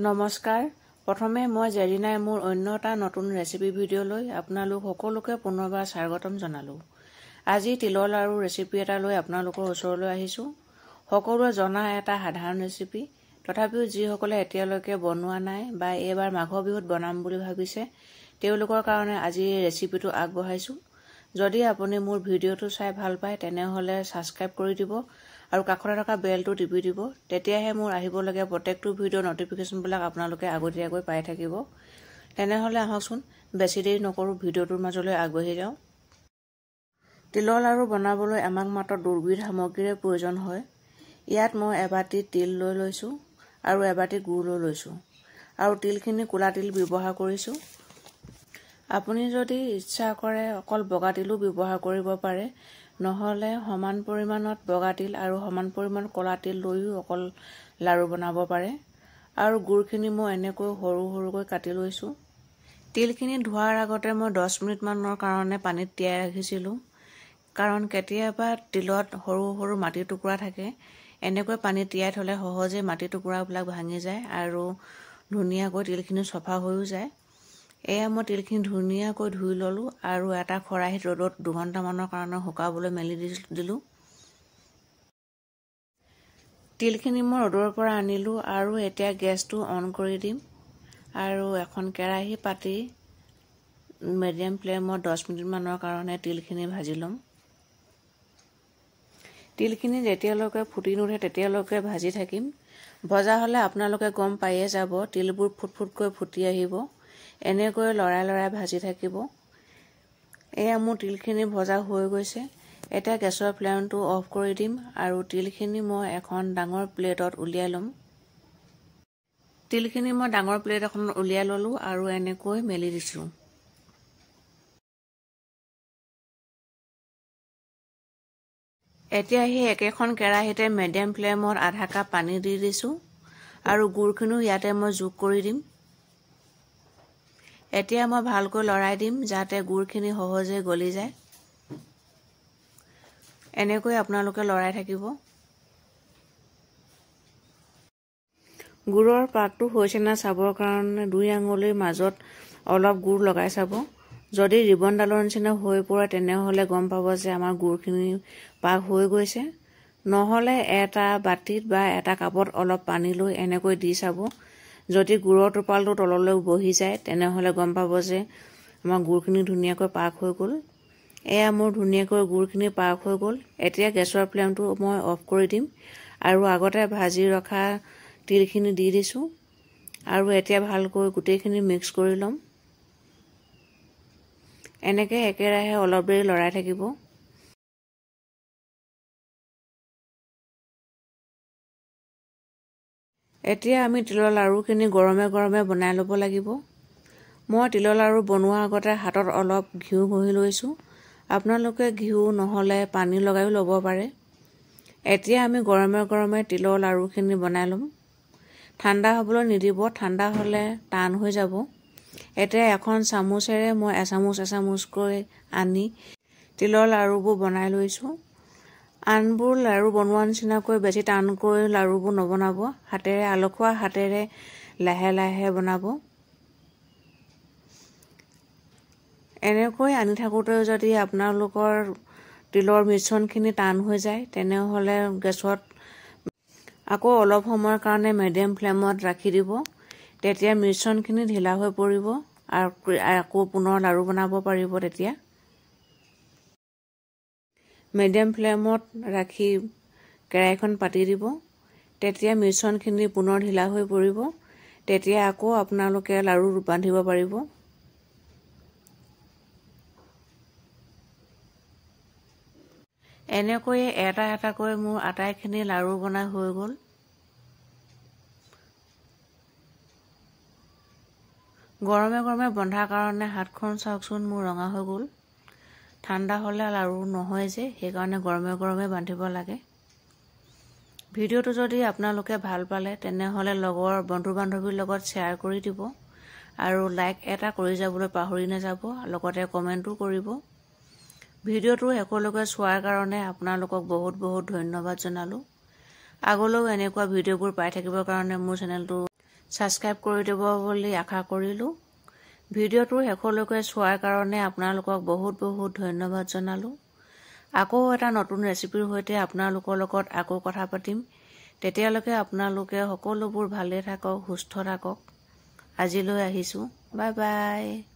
নমস্কাৰ প্ৰথমে মই জেৰিনাই মোৰ অন্য এটা নতুন ৰেচিপি ভিডিঅ'লৈ আপোনালোক সকলোকে পুনৰবাৰ স্বাগতম জনালোঁ। আজি তিলৰ লাড়ু ৰেচিপি এটা লৈ আপোনালোকৰ ওচৰলৈ আহিছোঁ। সকলোৱে জনা এটা সাধাৰণ ৰেচিপি, তথাপিও যিসকলে এতিয়ালৈকে বনোৱা নাই বা এইবাৰ মাঘৰ বিহুত বনাম বুলি ভাবিছে তেওঁলোকৰ কাৰণে আজি এই ৰেচিপিটো আগবঢ়াইছোঁ। যদি আপুনি মোৰ ভিডিঅ'টো চাই ভাল পায় তেনেহ'লে ছাবস্ক্ৰাইব কৰি দিব আৰু কাষতে থকা বেলটো টিপি দিব, তেতিয়াহে মোৰ আহিবলগীয়া প্ৰত্যেকটো ভিডিঅ'ৰ নটিফিকেশ্যনবিলাক আপোনালোকে আগতীয়াকৈ পাই থাকিব। তেনেহ'লে আহকচোন বেছি দেৰি নকৰোঁ, ভিডিঅ'টোৰ মাজলৈ আগবাঢ়ি যাওঁ। তিলৰ লাড়ু বনাবলৈ আমাক মাত্ৰ দুবিধ সামগ্ৰীৰে প্ৰয়োজন হয়। ইয়াত মই এবাটি তিল লৈ লৈছোঁ আৰু এবাটি গুড় লৈ লৈছোঁ আৰু তিলখিনি ক'লা তিল ব্যৱহাৰ কৰিছোঁ। আপুনি যদি ইচ্ছা কৰে অকল বগা তিলো ব্যৱহাৰ কৰিব পাৰে, নহ'লে সমান পৰিমাণত বগা তিল আৰু সমান পৰিমাণত ক'লা তিল লৈও অকল লাড়ু বনাব পাৰে। আৰু গুড়খিনি মই এনেকৈ সৰু সৰুকৈ কাটি লৈছোঁ। তিলখিনি ধোৱাৰ আগতে মই 10 মিনিটমানৰ কাৰণে পানীত তিয়াই ৰাখিছিলোঁ, কাৰণ কেতিয়াবা তিলত সৰু সৰু মাটিৰ টুকুৰা থাকে। এনেকৈ পানীত তিয়াই থ'লে সহজে মাটিৰ টুকুৰাবিলাক ভাঙি যায় আৰু ধুনীয়াকৈ তিলখিনি চফা হৈও যায়। এয়া মই তিলখিনি ধুনীয়াকৈ ধুই ল'লোঁ আৰু এটা খৰাহীত ৰ'দত 2 ঘণ্টামানৰ কাৰণে শুকাবলৈ মেলি দিলোঁ। তিলখিনি মই ৰ'দৰ পৰা আনিলোঁ আৰু এতিয়া গেছটো অন কৰি দিম আৰু এখন কেৰাহী পাতি মিডিয়াম ফ্লেমত 10 মিনিটমানৰ কাৰণে তিলখিনি ভাজি ল'ম। তিলখিনি যেতিয়ালৈকে ফুটি নুঠে তেতিয়ালৈকে ভাজি থাকিম। ভজা হ'লে আপোনালোকে গম পায়ে যাব, তিলবোৰ ফুটফুটকৈ ফুটি আহিব। এনেকৈ লৰাই লৰাই ভাজি থাকিব। এয়া মোৰ তিলখিনি ভজা হৈ গৈছে। এতিয়া গেছৰ ফ্লেমটো অফ কৰি দিম আৰু তিলখিনি মই এখন ডাঙৰ প্লেটত উলিয়াই ল'ম। তিলখিনি মই ডাঙৰ প্লেট এখনত উলিয়াই ল'লোঁ আৰু এনেকৈ মেলি দিছোঁ। এতিয়া সেই একেখন কেৰাহীতে মিডিয়াম ফ্লেমত আধা কাপ পানী দি দিছোঁ আৰু গুড়খিনিও ইয়াতে মই যোগ কৰি দিম। এতিয়া মই ভালকৈ লৰাই দিম যাতে গুড়খিনি সহজে গলি যায়। এনেকৈ আপোনালোকে লৰাই থাকিব। গুড়ৰ পাকটো হৈছে না চাবৰ কাৰণে 2 আঙুলিৰ মাজত অলপ গুড় লগাই চাব। যদি ৰিবনডালৰ নিচিনা হৈ পৰে তেনেহ'লে গম পাব যে আমাৰ গুড়খিনি পাক হৈ গৈছে। নহ'লে এটা বাতিত বা এটা কাপত অলপ পানী লৈ এনেকৈ দি চাব। যদি গুড়ৰ টোপালটো তললৈ বহি যায় তেনেহ'লে গম পাব যে আমাৰ গুড়খিনি ধুনীয়াকৈ পাক হৈ গ'ল। এয়া মোৰ ধুনীয়াকৈ গুড়খিনি পাক হৈ গ'ল। এতিয়া গেছৰ ফ্লেমটো মই অফ কৰি দিম আৰু আগতে ভাজি ৰখা তিলখিনি দি দিছোঁ আৰু এতিয়া ভালকৈ গোটেইখিনি মিক্স কৰি ল'ম। এনেকৈ একেৰাহে অলপ দেৰি লৰাই থাকিব। এতিয়া আমি তিলৰ লাড়ুখিনি গৰমে গৰমে বনাই ল'ব লাগিব। মই তিলৰ লাড়ু বনোৱাৰ আগতে হাতত অলপ ঘিউ ঘঁহি লৈছোঁ। আপোনালোকে ঘিউ নহ'লে পানী লগাইও ল'ব পাৰে। এতিয়া আমি গৰমে গৰমে তিলৰ লাড়ুখিনি বনাই ল'ম। ঠাণ্ডা হ'বলৈ নিদিব, ঠাণ্ডা হ'লে টান হৈ যাব। এতিয়া এখন চামুচেৰে মই এচামুচকৈ আনি তিলৰ লাড়ুবোৰ বনাই লৈছোঁ। আনবোৰ লাড়ু বনোৱাৰ নিচিনাকৈ বেছি টানকৈ লাড়ুবোৰ নবনাব। হাতেৰে আলসুৱা হাতেৰে লাহে লাহে বনাব। এনেকৈ আনি থাকোঁতে যদি আপোনালোকৰ তিলৰ মিশ্ৰণখিনি টান হৈ যায় তেনেহ'লে গেছত আকৌ অলপ সময়ৰ কাৰণে মিডিয়াম ফ্লেমত ৰাখি দিব। তেতিয়া মিশ্ৰণখিনি ঢিলা হৈ পৰিব আৰু আকৌ পুনৰ লাড়ু বনাব পাৰিব। তেতিয়া মিডিয়াম ফ্লেমত ৰাখি কেৰাহীখন পাতি দিব। তেতিয়া মিশ্ৰণখিনি পুনৰ ঢিলা হৈ পৰিব। তেতিয়া আকৌ আপোনালোকে লাড়ু বান্ধিব পাৰিব। এনেকৈয়ে এটা এটাকৈ মোৰ আটাইখিনি লাড়ু বনাই হৈ গ'ল। গৰমে গৰমে বন্ধাৰ কাৰণে হাতখন চাওকচোন মোৰ ৰঙা হৈ গ'ল। ঠাণ্ডা হ'লে লাড়ু নহয় যে, সেইকাৰণে গৰমে গৰমে বান্ধিব লাগে। ভিডিঅ'টো যদি আপোনালোকে ভাল পালে তেনেহ'লে লগৰ বন্ধু বান্ধৱীৰ লগত শ্বেয়াৰ কৰি দিব আৰু লাইক এটা কৰি যাবলৈ পাহৰি নাযাব, লগতে কমেণ্টো কৰিব। ভিডিঅ'টো শেষলৈকে চোৱাৰ কাৰণে আপোনালোকক বহুত বহুত ধন্যবাদ জনালোঁ। আগলৈও এনেকুৱা ভিডিঅ'বোৰ পাই থাকিবৰ কাৰণে মোৰ চেনেলটো ছাবস্ক্ৰাইব কৰি দিব বুলি আশা কৰিলোঁ। ভিডিঅ'টো শেষলৈকে চোৱাৰ কাৰণে আপোনালোকক বহুত বহুত ধন্যবাদ জনালোঁ। আকৌ এটা নতুন ৰেচিপিৰ সৈতে আপোনালোকৰ লগত আকৌ কথা পাতিম। তেতিয়ালৈকে আপোনালোকে সকলোবোৰ ভালে থাকক, সুস্থ থাকক। আজিলৈ আহিছোঁ। Bye bye.